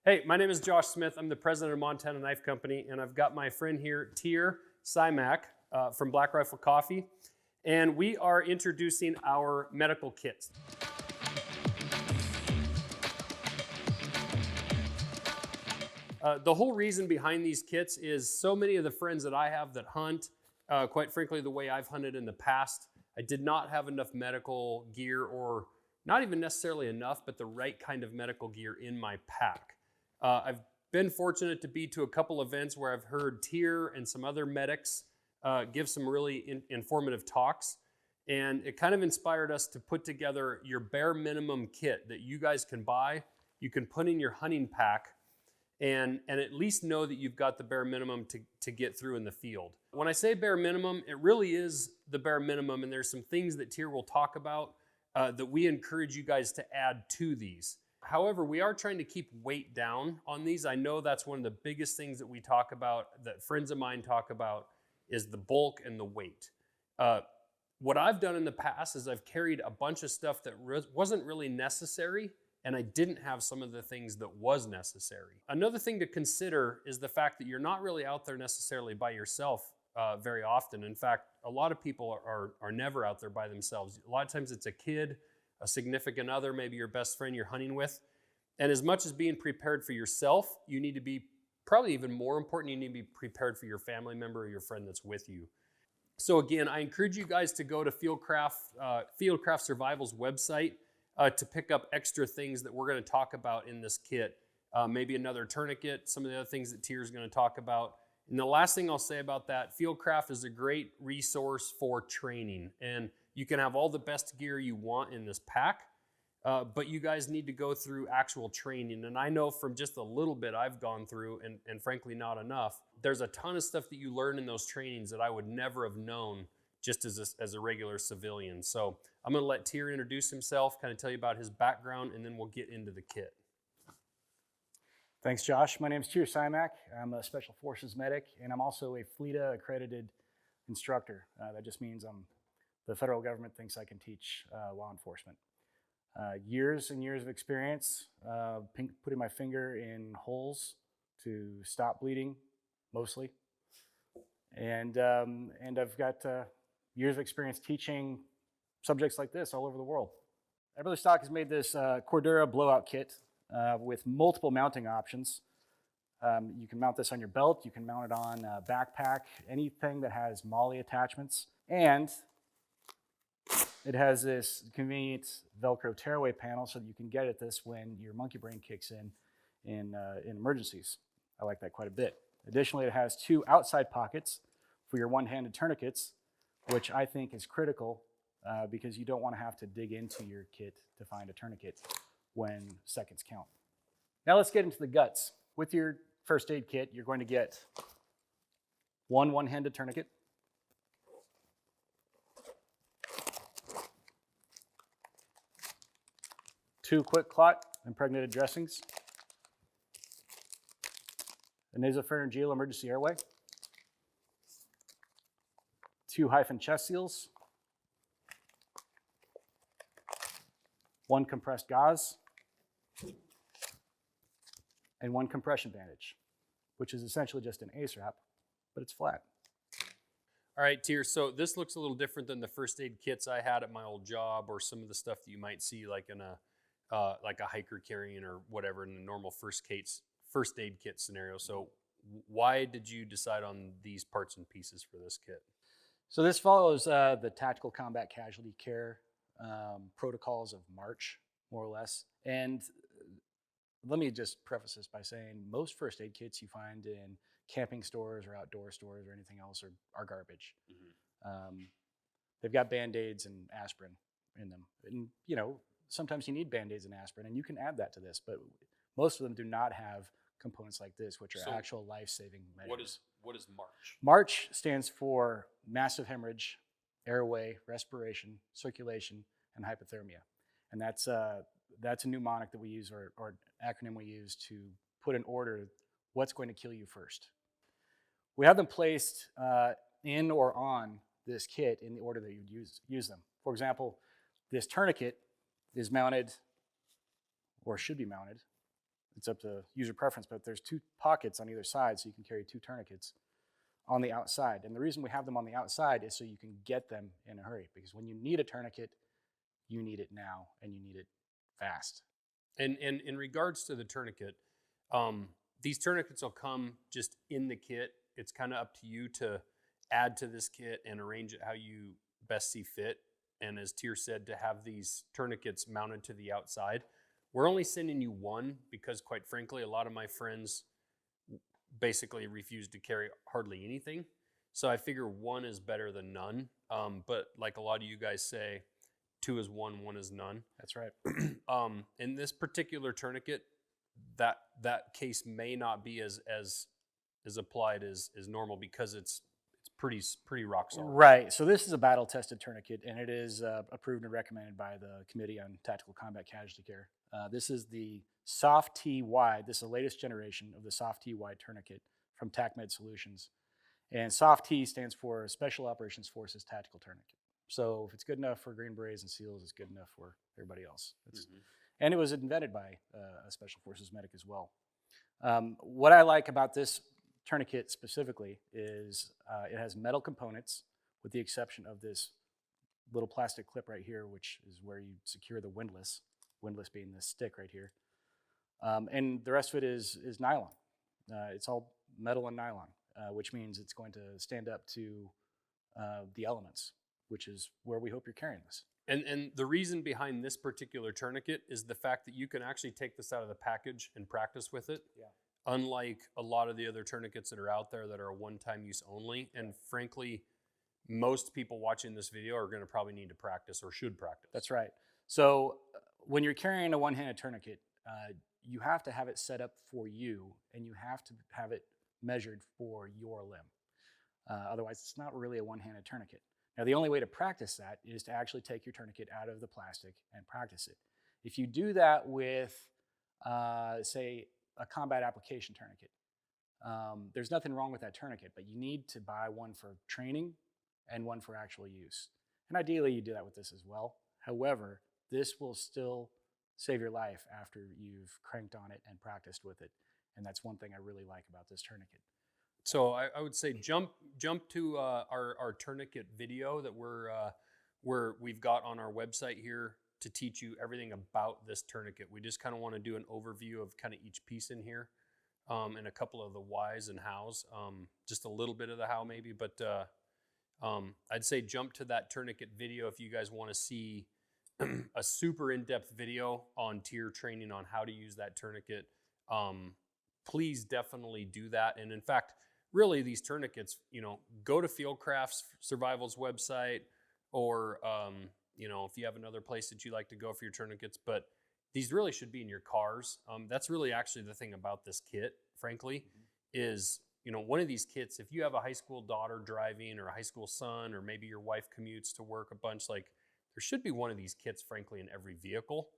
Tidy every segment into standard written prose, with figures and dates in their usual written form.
Hey, my name is Josh Smith. I'm the president of Montana Knife Company, and I've got my friend here, Tyr Simak from Black Rifle Coffee, and we are introducing our medical kits. The whole reason behind these kits is so many of the friends that I have that hunt, quite frankly, the way I've hunted in the past, I did not have enough medical gear, or not even necessarily enough, but the right kind of medical gear in my pack. I've been fortunate to be to a couple events where I've heard Tyr and some other medics give some really informative talks, and it kind of inspired us to put together your bare minimum kit that you guys can buy, you can put in your hunting pack, and at least know that you've got the bare minimum to get through in the field. When I say bare minimum, it really is the bare minimum, and there's some things that Tyr will talk about that we encourage you guys to add to these. However, we are trying to keep weight down on these. I know that's one of the biggest things that we talk about, that friends of mine talk about, is the bulk and the weight. What I've done in the past is I've carried a bunch of stuff that wasn't really necessary, and I didn't have some of the things that was necessary. Another thing to consider is the fact that you're not really out there necessarily by yourself very often. In fact, a lot of people are never out there by themselves. A lot of times it's a kid, a significant other, maybe your best friend you're hunting with. And as much as being prepared for yourself, you need to be, probably even more important, you need to be prepared for your family member or your friend that's with you. So again, I encourage you guys to go to Fieldcraft Survival's website to pick up extra things that we're going to talk about in this kit. Maybe another tourniquet, some of the other things that Tyr is going to talk about. And the last thing I'll say about that, Fieldcraft is a great resource for training. And you can have all the best gear you want in this pack, but you guys need to go through actual training. And I know from just a little bit I've gone through, and frankly not enough, there's a ton of stuff that you learn in those trainings that I would never have known just as a regular civilian. So I'm gonna let Tyr introduce himself, kind of tell you about his background, and then we'll get into the kit. Thanks, Josh. My name is Tyr Simak. I'm a Special Forces medic, and I'm also a FLEDA accredited instructor. That just means the federal government thinks I can teach law enforcement. Years and years of experience, putting my finger in holes to stop bleeding, mostly. And I've got years of experience teaching subjects like this all over the world. Eberlestock has made this Cordura blowout kit with multiple mounting options. You can mount this on your belt, you can mount it on a backpack, anything that has MOLLE attachments, and it has this convenient Velcro tearaway panel so that you can get at this when your monkey brain kicks in emergencies. I like that quite a bit. Additionally, it has two outside pockets for your one-handed tourniquets, which I think is critical because you don't want to have to dig into your kit to find a tourniquet when seconds count. Now let's get into the guts. With your first aid kit, you're going to get one-handed tourniquet, two quick clot impregnated dressings, a nasopharyngeal emergency airway, two Hyfin chest seals, one compressed gauze, and one compression bandage, which is essentially just an ACE wrap, but it's flat. All right, Tyr, so this looks a little different than the first aid kits I had at my old job, or some of the stuff that you might see like in a hiker carrying or whatever in the normal first aid kit scenario. So why did you decide on these parts and pieces for this kit? So this follows the tactical combat casualty care protocols of March, more or less. And let me just preface this by saying most first aid kits you find in camping stores or outdoor stores or anything else are garbage. Mm-hmm. They've got Band-Aids and aspirin in them. And you know, sometimes you need Band-Aids and aspirin, and you can add that to this, but most of them do not have components like this, which are actual life-saving measures. What is March? March stands for massive hemorrhage, airway, respiration, circulation, and hypothermia. And that's a mnemonic that we use, or acronym we use to put in order what's going to kill you first. We have them placed in or on this kit in the order that you'd use them. For example, this tourniquet is mounted, or should be mounted, it's up to user preference, but there's 2 pockets on either side, so you can carry 2 tourniquets on the outside. And the reason we have them on the outside is so you can get them in a hurry, because when you need a tourniquet, you need it now, and you need it fast. And in regards to the tourniquet, these tourniquets will come just in the kit. It's kind of up to you to add to this kit and arrange it how you best see fit. And as Tier said, to have these tourniquets mounted to the outside. We're only sending you one because, quite frankly, a lot of my friends basically refuse to carry hardly anything. So I figure one is better than none. But like a lot of you guys say, 2 is 1, 1 is none. That's right. In this particular tourniquet, that case may not be as applied as normal because it's pretty rock solid. Right. So this is a battle-tested tourniquet, and it is approved and recommended by the Committee on Tactical Combat Casualty Care. This is the SOF TY. This is the latest generation of the SOF TY tourniquet from TAC Med Solutions. And SOF T stands for Special Operations Forces Tactical Tourniquet. So if it's good enough for Green Berets and SEALs, it's good enough for everybody else. And it was invented by a Special Forces medic as well. What I like about this tourniquet specifically is it has metal components, with the exception of this little plastic clip right here, which is where you secure the windlass being this stick right here. And the rest of it is nylon. It's all metal and nylon, which means it's going to stand up to the elements, which is where we hope you're carrying this. And the reason behind this particular tourniquet is the fact that you can actually take this out of the package and practice with it. Yeah. Unlike a lot of the other tourniquets that are out there that are a one-time use only. And frankly, most people watching this video are going to probably need to practice or should practice. That's right. So when you're carrying a one-handed tourniquet, you have to have it set up for you, and you have to have it measured for your limb. Otherwise, it's not really a one-handed tourniquet. Now, the only way to practice that is to actually take your tourniquet out of the plastic and practice it. If you do that with, say, a combat application tourniquet, there's nothing wrong with that tourniquet, but you need to buy one for training and one for actual use. And ideally, you do that with this as well. However, this will still save your life after you've cranked on it and practiced with it. And that's one thing I really like about this tourniquet. So I would say jump to our tourniquet video that we've got on our website here to teach you everything about this tourniquet. We just kind of want to do an overview of kind of each piece in here, and a couple of the whys and hows, just a little bit of the how maybe, but I'd say jump to that tourniquet video if you guys want to see a super in-depth video on tier training on how to use that tourniquet. Please definitely do that. And in fact, really these tourniquets, go to Fieldcraft Survival's website, or if you have another place that you like to go for your tourniquets, but these really should be in your cars. That's really actually the thing about this kit, frankly, is, one of these kits, if you have a high school daughter driving or a high school son, or maybe your wife commutes to work a bunch, like there should be one of these kits, frankly, in every vehicle.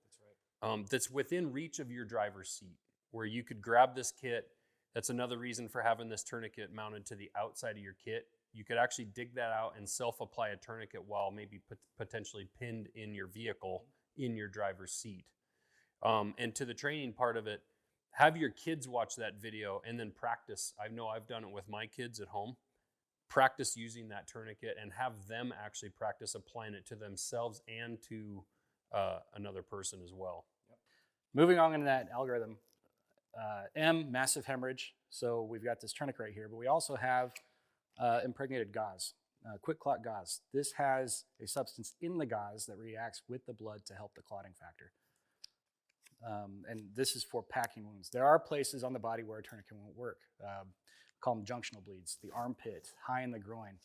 That's right. That's within reach of your driver's seat, where you could grab this kit. That's another reason for having this tourniquet mounted to the outside of your kit. You could actually dig that out and self-apply a tourniquet while maybe potentially pinned in your vehicle in your driver's seat. And to the training part of it, have your kids watch that video and then practice. I know I've done it with my kids at home. Practice using that tourniquet and have them actually practice applying it to themselves and to another person as well. Yep. Moving on in that algorithm, massive hemorrhage. So we've got this tourniquet right here, but we also have impregnated gauze, quick clot gauze. This has a substance in the gauze that reacts with the blood to help the clotting factor. And this is for packing wounds. There are places on the body where a tourniquet won't work. Call them junctional bleeds, the armpit, high in the groin,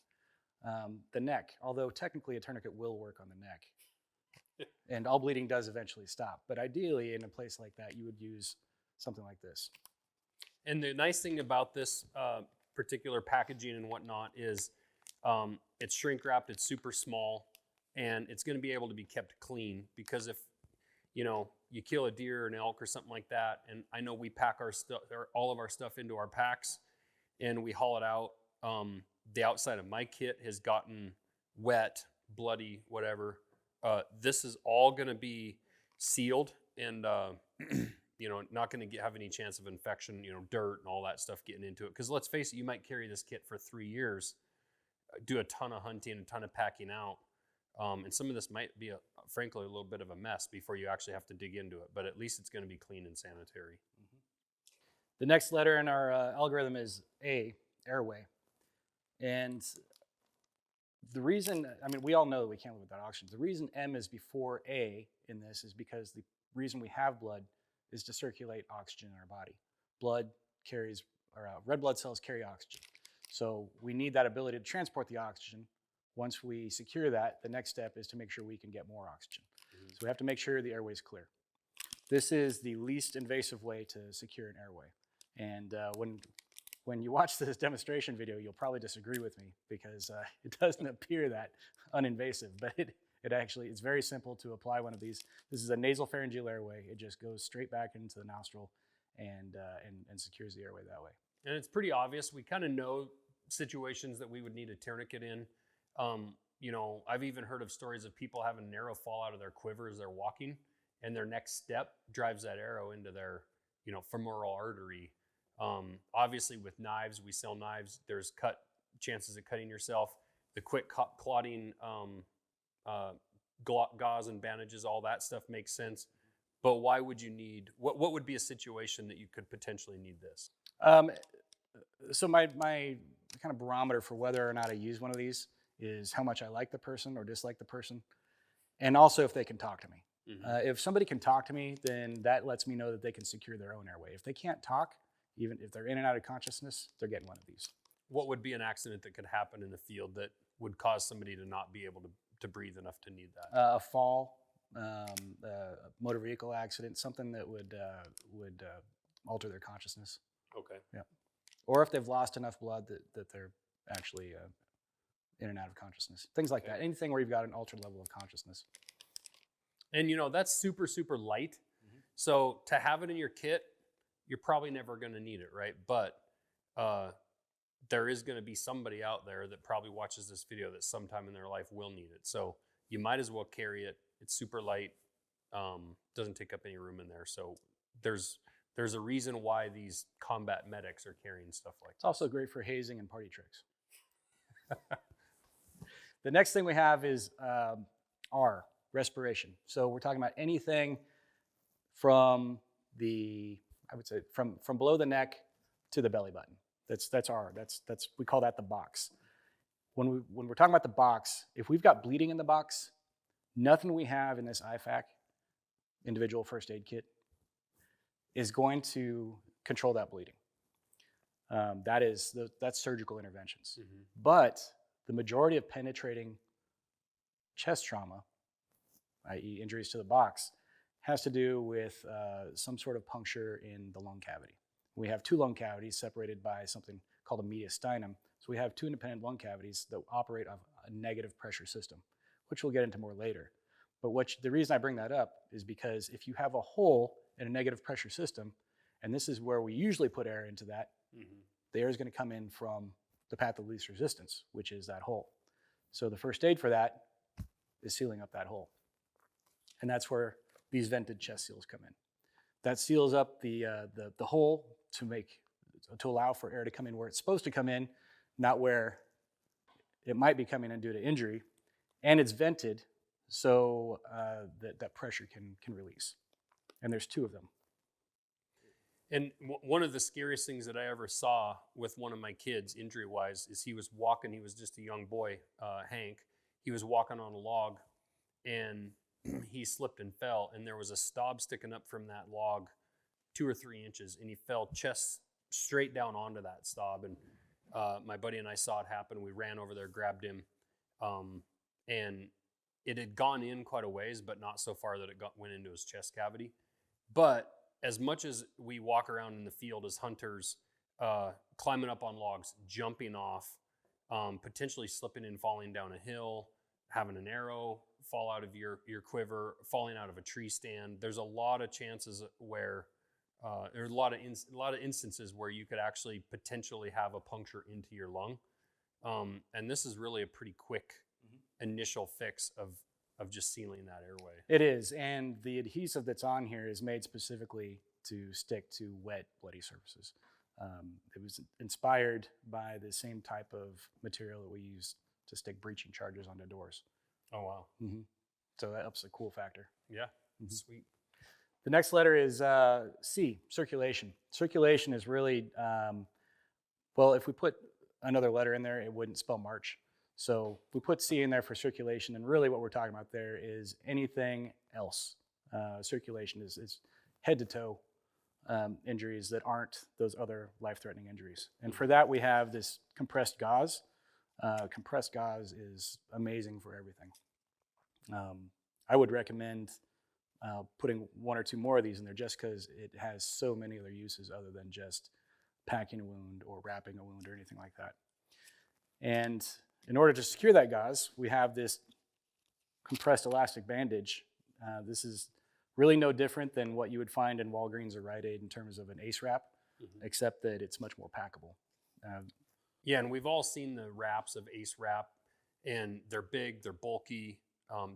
the neck, although technically a tourniquet will work on the neck. And all bleeding does eventually stop. But ideally, in a place like that, you would use something like this. And the nice thing about this particular packaging and whatnot is it's shrink wrapped, it's super small, and it's going to be able to be kept clean, because if you kill a deer or an elk or something like that, and I know we pack our stuff, all of our stuff into our packs, and we haul it out. The outside of my kit has gotten wet, bloody, whatever. This is all going to be sealed and not going to have any chance of infection, dirt and all that stuff getting into it. Because let's face it, you might carry this kit for 3 years, do a ton of hunting, a ton of packing out. And some of this might be, frankly, a little bit of a mess before you actually have to dig into it. But at least it's going to be clean and sanitary. The next letter in our algorithm is A, Airway. And the reason, we all know that we can't live without oxygen. The reason M is before A in this is because the reason we have blood is to circulate oxygen in our body. Red blood cells carry oxygen. So we need that ability to transport the oxygen. Once we secure that, the next step is to make sure we can get more oxygen. So we have to make sure the airway is clear. This is the least invasive way to secure an airway. And when you watch this demonstration video, you'll probably disagree with me because it doesn't appear that uninvasive, but it's very simple to apply one of these. This is a nasopharyngeal airway. It just goes straight back into the nostril and secures the airway that way. And it's pretty obvious. We kind of know situations that we would need a tourniquet in. I've even heard of stories of people having an arrow fall out of their quiver as they're walking, and their next step drives that arrow into their, femoral artery. Obviously with knives, we sell knives. There's chances of cutting yourself. The quick clotting, gauze and bandages, all that stuff makes sense. But why would you need, what would be a situation that you could potentially need this? So my kind of barometer for whether or not I use one of these is how much I like the person or dislike the person, and also if they can talk to me. If somebody can talk to me, then that lets me know that they can secure their own airway. If they can't talk, even if they're in and out of consciousness, they're getting one of these. What would be an accident that could happen in the field that would cause somebody to not be able to breathe enough to need that? A fall, a motor vehicle accident, something that would alter their consciousness. Okay. Yeah. Or if they've lost enough blood that they're actually in and out of consciousness. Things like that. Anything where you've got an altered level of consciousness. And that's super, super light. So to have it in your kit, you're probably never going to need it, right? But there is going to be somebody out there that probably watches this video that sometime in their life will need it. So you might as well carry it. It's super light, doesn't take up any room in there. So there's a reason why these combat medics are carrying stuff like that. It's also great for hazing and party tricks. The next thing we have is R, respiration. So we're talking about anything from from below the neck to the belly button. That's R. That's we call that the box. When we're talking about the box, if we've got bleeding in the box, nothing we have in this IFAK, individual first aid kit, is going to control that bleeding. That's surgical interventions. But the majority of penetrating chest trauma, i.e. injuries to the box, has to do with some sort of puncture in the lung cavity. We have two lung cavities separated by something called a mediastinum. So we have two independent lung cavities that operate off a negative pressure system, which we'll get into more later. But the reason I bring that up is because if you have a hole in a negative pressure system, and this is where we usually put air into that, the air is going to come in from the path of least resistance, which is that hole. So the first aid for that is sealing up that hole. And that's where these vented chest seals come in. That seals up the hole to allow for air to come in where it's supposed to come in, not where it might be coming in due to injury. And it's vented so that pressure can release. And there's two of them. And one of the scariest things that I ever saw with one of my kids, injury-wise, is he was walking. He was just a young boy, Hank. He was walking on a log, and he slipped and fell, and there was a stub sticking up from that log 2 or 3 inches, and he fell chest straight down onto that stub. And my buddy and I saw it happen. We ran over there, grabbed him, and it had gone in quite a ways, but not so far that it went into his chest cavity. But as much as we walk around in the field as hunters, climbing up on logs, jumping off, potentially slipping and falling down a hill, having an arrow fall out of your quiver, falling out of a tree stand, there's a lot of chances where there's a lot of instances where you could actually potentially have a puncture into your lung. And this is really a pretty quick initial fix of just sealing that airway. It is, and the adhesive that's on here is made specifically to stick to wet, bloody surfaces. It was inspired by the same type of material that we use to stick breaching charges onto doors. Oh, wow. So that's a cool factor. Yeah, sweet. The next letter is C, circulation. Circulation is really, well, if we put another letter in there, it wouldn't spell March. So we put C in there for circulation, and really what we're talking about there is anything else. Circulation is head to toe injuries that aren't those other life-threatening injuries. And for that, we have this compressed gauze. Compressed gauze is amazing for everything. I would recommend putting one or two more of these in there just because it has so many other uses other than just packing a wound or wrapping a wound or anything like that. And in order to secure that gauze, we have this compressed elastic bandage. This is really no different than what you would find in Walgreens or Rite Aid in terms of an ACE wrap, except that it's much more packable. Yeah, and we've all seen the wraps of ACE wrap, and they're big, they're bulky,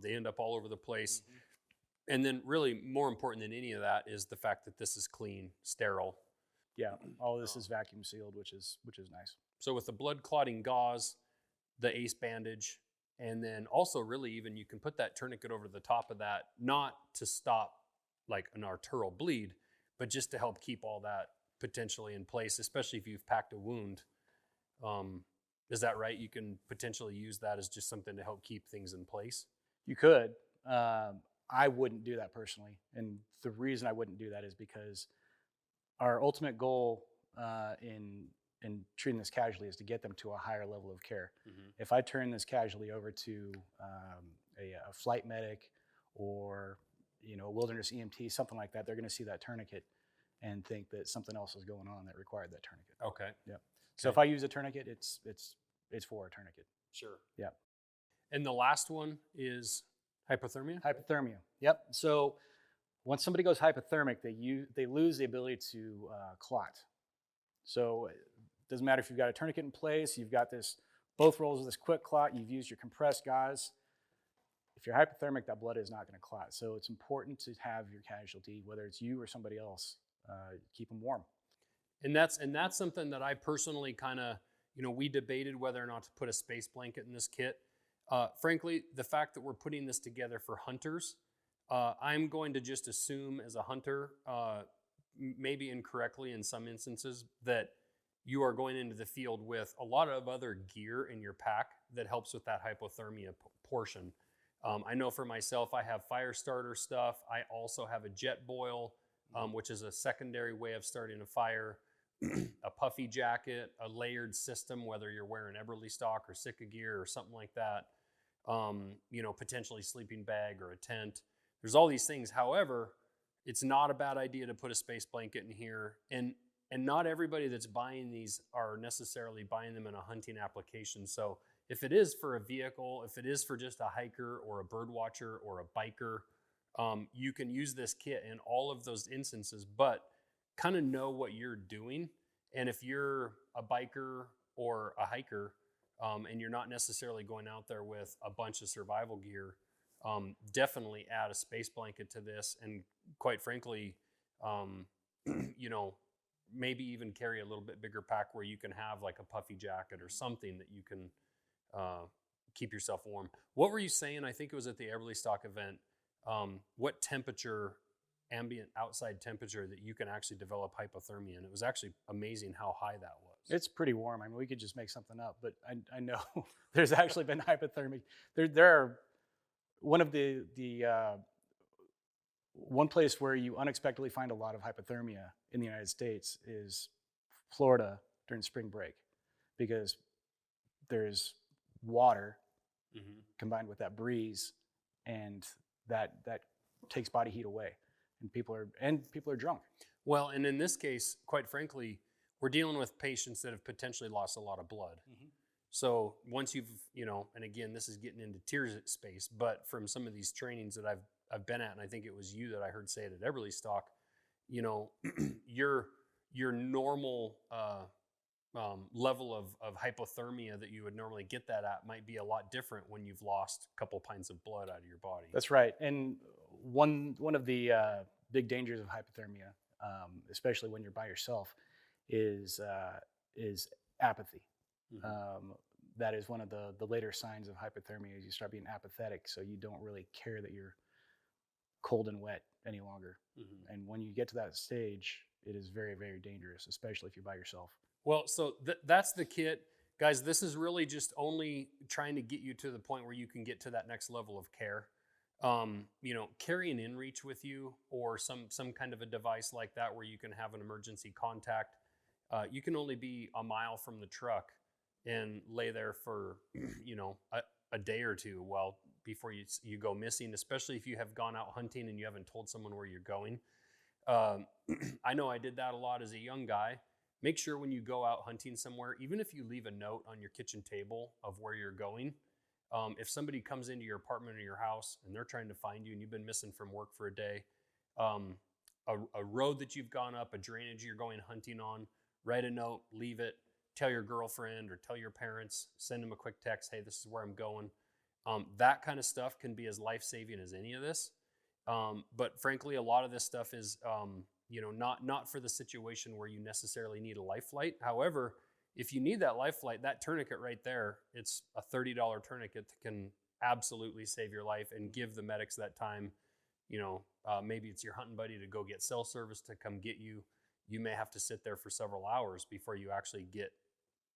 they end up all over the place. And then really more important than any of that is the fact that this is clean, sterile. Yeah, all of this is vacuum sealed, which is nice. So with the blood clotting gauze, the ACE bandage, and then also really even you can put that tourniquet over the top of that, not to stop like an arterial bleed, but just to help keep all that potentially in place, especially if you've packed a wound. Is that right? You can potentially use that as just something to help keep things in place? You could. I wouldn't do that personally. And the reason I wouldn't do that is because our ultimate goal in treating this casualty is to get them to a higher level of care. If I turn this casualty over to a flight medic or a wilderness EMT, something like that, they're going to see that tourniquet and think that something else is going on that required that tourniquet. Okay. Yep. So if I use a tourniquet, it's for a tourniquet. Sure. Yeah. And the last one is hypothermia? Hypothermia. Yep. So once somebody goes hypothermic, they lose the ability to clot. So it doesn't matter if you've got a tourniquet in place, you've got both rolls of this quick clot, you've used your compressed gauze. If you're hypothermic, that blood is not going to clot. So it's important to have your casualty, whether it's you or somebody else, keep them warm. And that's something that I personally kind of, we debated whether or not to put a space blanket in this kit. Frankly, the fact that we're putting this together for hunters, I'm going to just assume as a hunter, maybe incorrectly in some instances, that you are going into the field with a lot of other gear in your pack that helps with that hypothermia portion. I know for myself, I have fire starter stuff. I also have a jet boil, which is a secondary way of starting a fire, a puffy jacket, a layered system, whether you're wearing Eberlestock or Sitka gear or something like that, potentially sleeping bag or a tent. There's all these things. However, it's not a bad idea to put a space blanket in here. And not everybody that's buying these are necessarily buying them in a hunting application. So if it is for a vehicle, if it is for just a hiker or a bird watcher or a biker, you can use this kit in all of those instances, but kind of know what you're doing. And if you're a biker or a hiker, and you're not necessarily going out there with a bunch of survival gear, definitely add a space blanket to this. And quite frankly, maybe even carry a little bit bigger pack where you can have like a puffy jacket or something that you can keep yourself warm. What were you saying? I think it was at the Eberlestock event. What temperature, ambient outside temperature, that you can actually develop hypothermia? And it was actually amazing how high that was. It's pretty warm. I mean, we could just make something up, but I know there's actually been hypothermia. There are one place where you unexpectedly find a lot of hypothermia in the United States is Florida during spring break, because there's water combined with that breeze, and that takes body heat away, and people are drunk. Well, and in this case, quite frankly, we're dealing with patients that have potentially lost a lot of blood. So once you've, and again, this is getting into tears space, but from some of these trainings that I've been at, and I think it was you that I heard say it at Eberlestock, your normal level of hypothermia that you would normally get that at might be a lot different when you've lost a couple pints of blood out of your body. That's right. And one of the big dangers of hypothermia especially when you're by yourself, is apathy. That is one of the later signs of hypothermia, is you start being apathetic, so you don't really care that you're cold and wet any longer. And when you get to that stage, it is very, very dangerous, especially if you're by yourself. Well, so that's the kit. Guys, this is really just only trying to get you to the point where you can get to that next level of care. Carry an inReach with you, or some kind of a device like that where you can have an emergency contact. You can only be a mile from the truck and lay there for, a day or two before you go missing, especially if you have gone out hunting and you haven't told someone where you're going. I know I did that a lot as a young guy. Make sure when you go out hunting somewhere, even if you leave a note on your kitchen table of where you're going, if somebody comes into your apartment or your house and they're trying to find you and you've been missing from work for a day, a road that you've gone up, a drainage you're going hunting on, write a note, leave it, tell your girlfriend or tell your parents, send them a quick text, hey, this is where I'm going. That kind of stuff can be as life-saving as any of this. But frankly, a lot of this stuff is, not for the situation where you necessarily need a life flight. However, if you need that life flight, that tourniquet right there, it's a $30 tourniquet that can absolutely save your life and give the medics that time. Maybe it's your hunting buddy to go get cell service to come get you. You may have to sit there for several hours before you actually get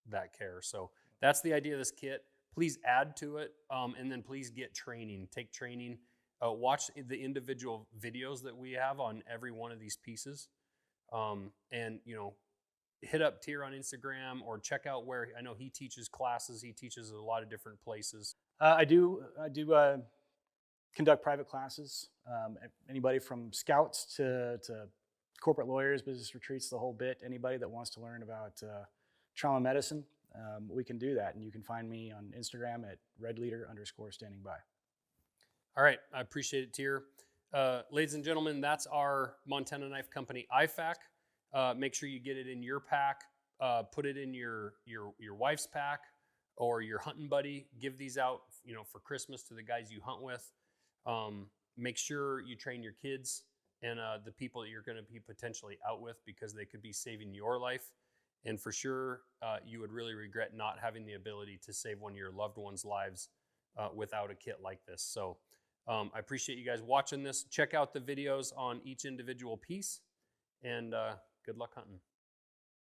that care. So that's the idea of this kit. Please add to it, and then please get training. Take training. Watch the individual videos that we have on every one of these pieces. And hit up Tier on Instagram, or check out where, I know he teaches classes. He teaches at a lot of different places. I do conduct private classes. Anybody from scouts to corporate lawyers, business retreats, the whole bit. Anybody that wants to learn about trauma medicine, we can do that. And you can find me on Instagram at redleader_standingby. All right, I appreciate it, Tier. Ladies and gentlemen, that's our Montana Knife Company IFAK. Make sure you get it in your pack. Put it in your wife's pack or your hunting buddy. Give these out, for Christmas to the guys you hunt with. Make sure you train your kids and the people that you're going to be potentially out with, because they could be saving your life. And for sure, you would really regret not having the ability to save one of your loved ones' lives without a kit like this. So I appreciate you guys watching this. Check out the videos on each individual piece, and good luck hunting.